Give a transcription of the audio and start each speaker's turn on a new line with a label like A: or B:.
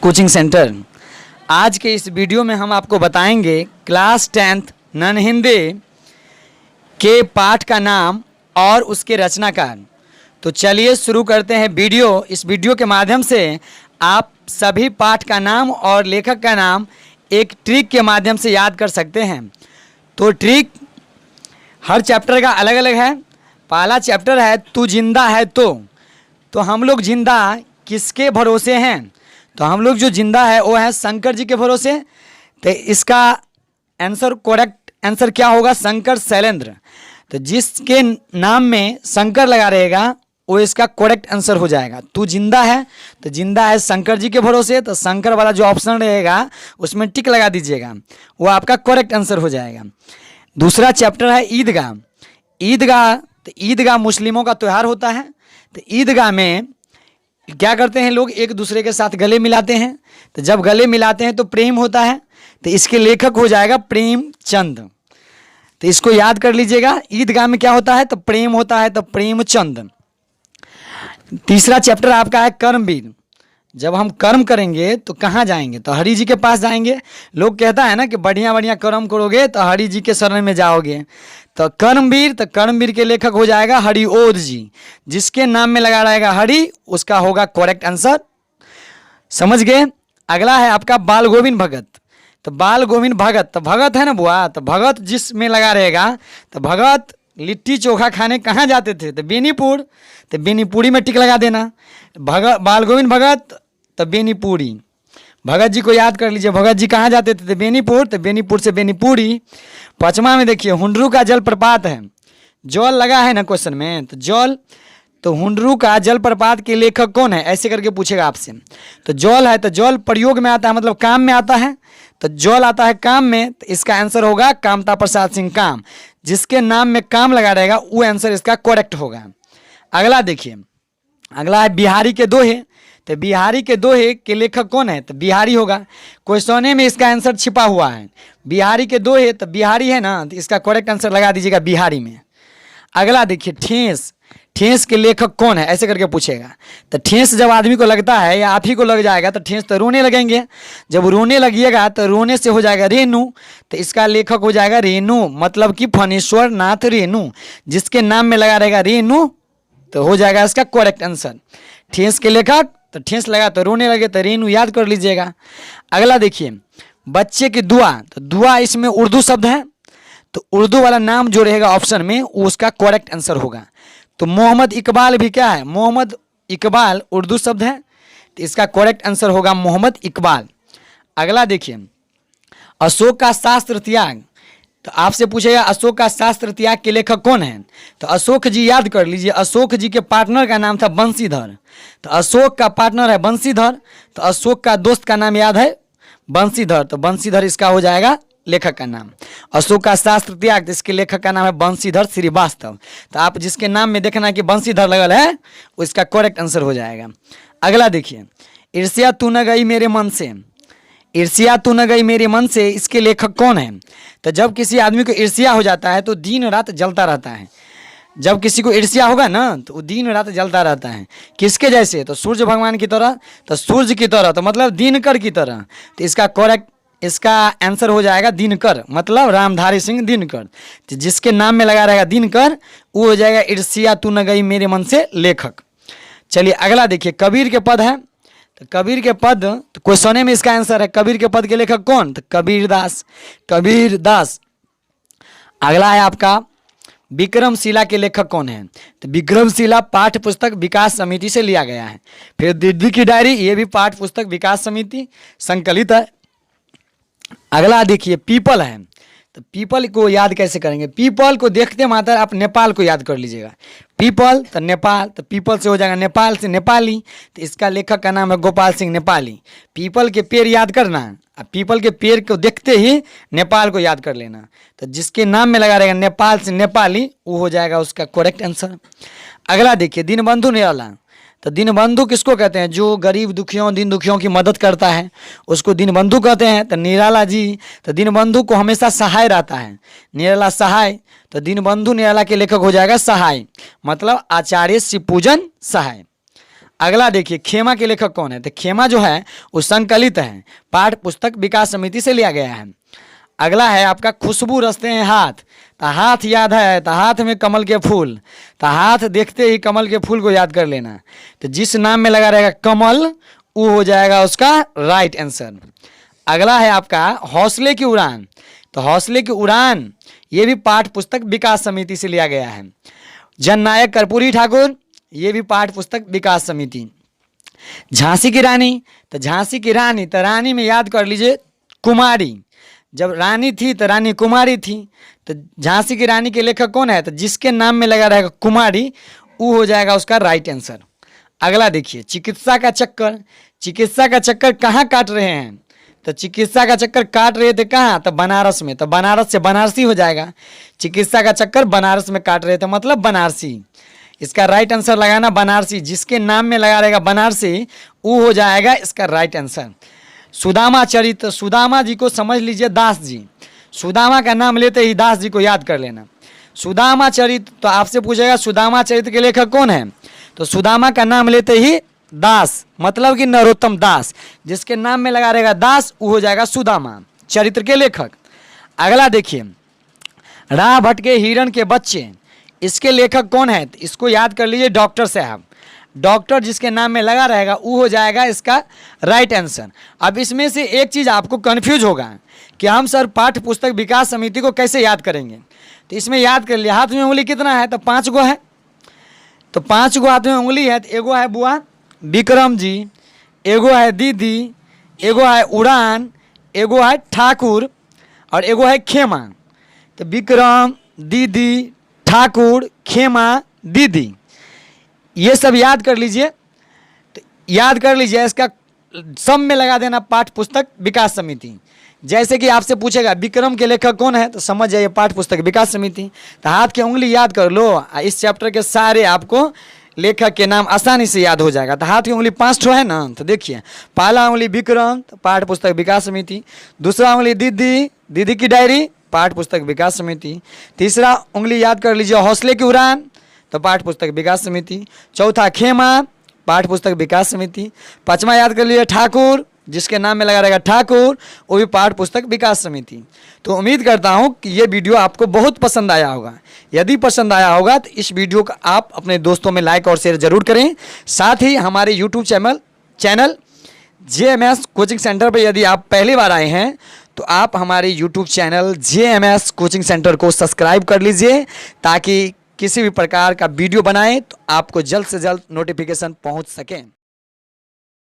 A: Coaching centre. आज के इस वीडियो में हम आपको बताएंगे क्लास 10th नन हिंदी के पाठ का नाम और उसके रचनाकार। तो चलिए शुरू करते हैं वीडियो। इस वीडियो के माध्यम से आप सभी पाठ का नाम और लेखक का नाम एक ट्रिक के माध्यम से याद कर सकते हैं। तो ट्रिक हर चैप्टर का अलग अलग है। पहला चैप्टर है तू जिंदा है तो हम लोग जिंदा किसके भरोसे हैं? तो हम लोग जो जिंदा है वो है शंकर जी के भरोसे। तो इसका आंसर करेक्ट आंसर क्या होगा? शंकर शैलेंद्र। तो जिसके नाम में शंकर लगा रहेगा वो इसका करेक्ट आंसर हो जाएगा। तू जिंदा है तो जिंदा है शंकर जी के भरोसे, तो शंकर वाला जो ऑप्शन रहेगा उसमें टिक लगा दीजिएगा, वो आपका करेक्ट आंसर हो जाएगा। दूसरा चैप्टर है ईदगाह। तो ईदगाह मुस्लिमों का त्यौहार होता है। तो ईदगाह में क्या करते हैं लोग? एक दूसरे के साथ गले मिलाते हैं। तो जब गले मिलाते हैं तो प्रेम होता है। तो इसके लेखक हो जाएगा प्रेमचंद। तो इसको याद कर लीजिएगा। ईदगाह में क्या होता है? तो प्रेम होता है, तो प्रेमचंद। तीसरा चैप्टर आपका है कर्मवीर। जब हम कर्म करेंगे तो कहाँ जाएंगे? तो हरि जी के पास जाएंगे। लोग कहता है ना कि बढ़िया बढ़िया कर्म करोगे तो हरि जी के शरण में जाओगे। तो कर्मवीर के लेखक हो जाएगा हरिओध जी। जिसके नाम में लगा रहेगा हरि उसका होगा करेक्ट आंसर। समझ गए? अगला है आपका बाल गोविंद भगत। तो बाल गोविंद भगत, तो भगत है ना बुआ, तो भगत जिसमें लगा रहेगा तो भगत लिट्टी चोखा खाने कहाँ जाते थे? तो बेनीपुर। तो बेनीपुरी में टिक लगा देना। बाल गोविंद भगत तो बेनीपुरी। भगत जी को याद कर लीजिए। भगत जी कहाँ जाते थे? तो बेनीपुर। तो बेनीपुर से बेनीपुरी। पांचवा में देखिए हुंडरू का जलप्रपात है। जल लगा है ना क्वेश्चन में, तो जल, तो हुंडरू का जलप्रपात के लेखक कौन है? ऐसे करके पूछेगा आपसे। तो जल है तो जल प्रयोग में आता है, मतलब काम में आता है। तो जल आता है काम में, तो इसका आंसर होगा कामता प्रसाद सिंह काम। जिसके नाम में काम लगा रहेगा वो आंसर इसका करेक्ट होगा। अगला देखिए, अगला है बिहारी के दोहे। तो बिहारी के दोहे के लेखक कौन है? तो बिहारी होगा। क्वेश्चन में इसका आंसर छिपा हुआ है। बिहारी के दोहे, तो बिहारी है ना, तो इसका करेक्ट आंसर लगा दीजिएगा बिहारी में। अगला देखिए ठेस के लेखक कौन है? ऐसे करके पूछेगा। तो ठेस जब आदमी को लगता है या आप ही को लग जाएगा तो ठेस तो रोने लगेंगे। जब रोने लगिएगा तो रोने से हो जाएगा रेणु। तो इसका लेखक हो जाएगा रेणु, मतलब कि फणेश्वर नाथ रेणु। जिसके नाम में लगा रहेगा रेणु तो हो जाएगा इसका करेक्ट आंसर। ठेस के लेखक, तो ठेस लगा तो रोने लगे तो रेणु याद कर लीजिएगा। अगला देखिए बच्चे की दुआ। तो दुआ इसमें उर्दू शब्द है, तो उर्दू वाला नाम जो रहेगा ऑप्शन में वो उसका करेक्ट आंसर होगा। तो मोहम्मद इकबाल भी क्या है? मोहम्मद इकबाल उर्दू शब्द है, तो इसका करेक्ट आंसर होगा मोहम्मद इकबाल। अगला देखिए अशोक का शास्त्र त्याग। तो आपसे पूछेगा अशोक का शास्त्र त्याग के लेखक कौन है? तो अशोक जी याद कर लीजिए। अशोक जी के पार्टनर का नाम था बंशीधर। तो अशोक का पार्टनर है बंशीधर, तो अशोक का दोस्त का नाम याद है बंशीधर। तो बंशीधर इसका हो जाएगा लेखक का नाम। अशोक का शास्त्र त्याग, तो इसके लेखक का नाम है बंशीधर श्रीवास्तव। तो आप जिसके नाम में देखना कि बंशीधर लगल है वो इसका करेक्ट आंसर हो जाएगा। अगला देखिए ईर्ष्या तू न गई मेरे मन से। ईर्ष्या तू न गई मेरे मन से, इसके लेखक कौन है? तो जब किसी आदमी को ईर्ष्या हो जाता है तो दिन रात जलता रहता है। जब किसी को ईर्ष्या होगा ना तो वो दिन रात जलता रहता है। किसके जैसे? तो सूर्य भगवान की तरह। तो सूर्य की तरह तो मतलब दिनकर की तरह। तो इसका करेक्ट इसका आंसर हो जाएगा दिनकर, मतलब रामधारी सिंह दिनकर। तो जिसके नाम में लगा रहेगा दिनकर वो हो जाएगा ईर्ष्या तू न गई मेरे मन से लेखक। चलिए अगला देखिए कबीर के पद है। तो कबीर के पद, तो क्वेश्चन में इसका आंसर है कबीर के पद के लेखक कौन? तो कबीर दास। अगला है आपका विक्रमशिला के लेखक कौन है? तो विक्रमशिला पाठ्य पुस्तक विकास समिति से लिया गया है। फिर दिव्य की डायरी, ये भी पाठ्य पुस्तक विकास समिति संकलित है। अगला देखिए पीपल है। तो पीपल को याद कैसे करेंगे? पीपल को देखते मात्र आप नेपाल को याद कर लीजिएगा। पीपल तो नेपाल, तो पीपल से हो जाएगा नेपाल से नेपाली। तो इसका लेखक का नाम है गोपाल सिंह नेपाली। पीपल के पेड़ याद करना, पीपल के पेड़ को देखते ही नेपाल को याद कर लेना। तो जिसके नाम में लगा रहेगा नेपाल से नेपाली वो हो जाएगा उसका करेक्ट आंसर। अगला देखिए दीनबंधु निराला। तो दीनबंधु किसको कहते हैं? जो गरीब दुखियों दीन दुखियों की मदद करता है उसको दीनबंधु कहते हैं। तो निराला जी, तो दीनबंधु को हमेशा सहाय रहता है, निराला सहाय। तो दीनबंधु निराला के लेखक हो जाएगा सहाय, मतलब आचार्य शिवपूजन सहाय। अगला देखिए, खेमा के लेखक कौन है? तो खेमा जो है वो संकलित है, पाठ पुस्तक विकास समिति से लिया गया है। अगला है आपका खुशबू रचते हैं हाथ, तो हाथ याद है तो हाथ में कमल के फूल, तो हाथ देखते ही कमल के फूल को याद कर लेना। तो जिस नाम में लगा रहेगा कमल वो हो जाएगा उसका राइट आंसर। अगला है आपका हौसले की उड़ान, तो हौसले की उड़ान ये भी पाठ पुस्तक विकास समिति से लिया गया है। जननायक कर्पूरी ठाकुर, ये भी पाठ पुस्तक विकास समिति। झांसी की रानी, तो झांसी की रानी तो रानी में याद कर लीजिए कुमारी, जब रानी थी तो रानी कुमारी थी। तो झांसी की रानी के लेखक कौन है? तो जिसके नाम में लगा रहेगा कुमारी वो हो जाएगा उसका राइट आंसर। अगला देखिए, चिकित्सा का चक्कर, चिकित्सा का चक्कर कहाँ काट रहे हैं? तो चिकित्सा का चक्कर काट रहे थे कहाँ? तो बनारस में, तो बनारस से बनारसी हो जाएगा। चिकित्सा का चक्कर बनारस में काट रहे थे मतलब बनारसी। इसका राइट आंसर लगाना बनारसी, जिसके नाम में लगा रहेगा बनारसी वो हो जाएगा इसका राइट आंसर। सुदामा चरित्र, सुदामा जी को समझ लीजिए दास जी, सुदामा का नाम लेते ही दास जी को याद कर लेना। सुदामा चरित्र, तो आपसे पूछेगा सुदामा चरित्र के लेखक कौन है? तो सुदामा का नाम लेते ही दास मतलब कि नरोत्तम दास, जिसके नाम में लगा रहेगा दास वो हो जाएगा सुदामा चरित्र के लेखक। अगला देखिए, राह भटके हिरण के बच्चे, इसके लेखक कौन है? तो इसको याद कर लीजिए डॉक्टर साहब, डॉक्टर जिसके नाम में लगा रहेगा वो हो जाएगा इसका राइट आंसर। अब इसमें से एक चीज़ आपको कंफ्यूज होगा कि हम सर पाठ्य पुस्तक विकास समिति को कैसे याद करेंगे? तो इसमें याद कर लिया, हाथ में उंगली कितना है? तो 5 गो है, तो 5 गो हाथ में उंगली है। तो एगो है बुआ विक्रम जी, एगो है दीदी, एगो है उड़ान, एगो है ठाकुर और एगो है खेमा। तो विक्रम, दीदी, ठाकुर, खेमा, दीदी, ये सब याद कर लीजिए। तो याद कर लीजिए, इसका सब में लगा देना पाठ्य पुस्तक विकास समिति। जैसे कि आपसे पूछेगा विक्रम के लेखक कौन है? तो समझ जाइए पाठ्य पुस्तक विकास समिति। तो हाथ की उंगली याद कर लो, इस चैप्टर के सारे आपको लेखक के नाम आसानी से याद हो जाएगा। तो हाथ की उंगली 5 ठो है ना, तो देखिए पहला उंगली विक्रम, तो पाठ्य पुस्तक विकास समिति। दूसरा उंगली दीदी, दीदी की डायरी, पाठ्य पुस्तक विकास समिति। तीसरा उंगली याद कर लीजिए हौसले की उड़ान, तो पाठ्य पुस्तक विकास समिति। चौथा खेमा, पाठ्य पुस्तक विकास समिति। पांचवा याद कर लीजिए ठाकुर, जिसके नाम में लगा रहेगा ठाकुर, वो भी पाठ्य पुस्तक विकास समिति। तो उम्मीद करता हूँ कि ये वीडियो आपको बहुत पसंद आया होगा। यदि पसंद आया होगा तो इस वीडियो को आप अपने दोस्तों में लाइक और शेयर जरूर करें। साथ ही हमारे YouTube channel JMS coaching centre पर यदि आप पहली बार आए हैं तो आप हमारे YouTube channel JMS coaching centre को सब्सक्राइब कर लीजिए, ताकि किसी भी प्रकार का वीडियो बनाएं तो आपको जल्द से जल्द नोटिफिकेशन पहुंच सके।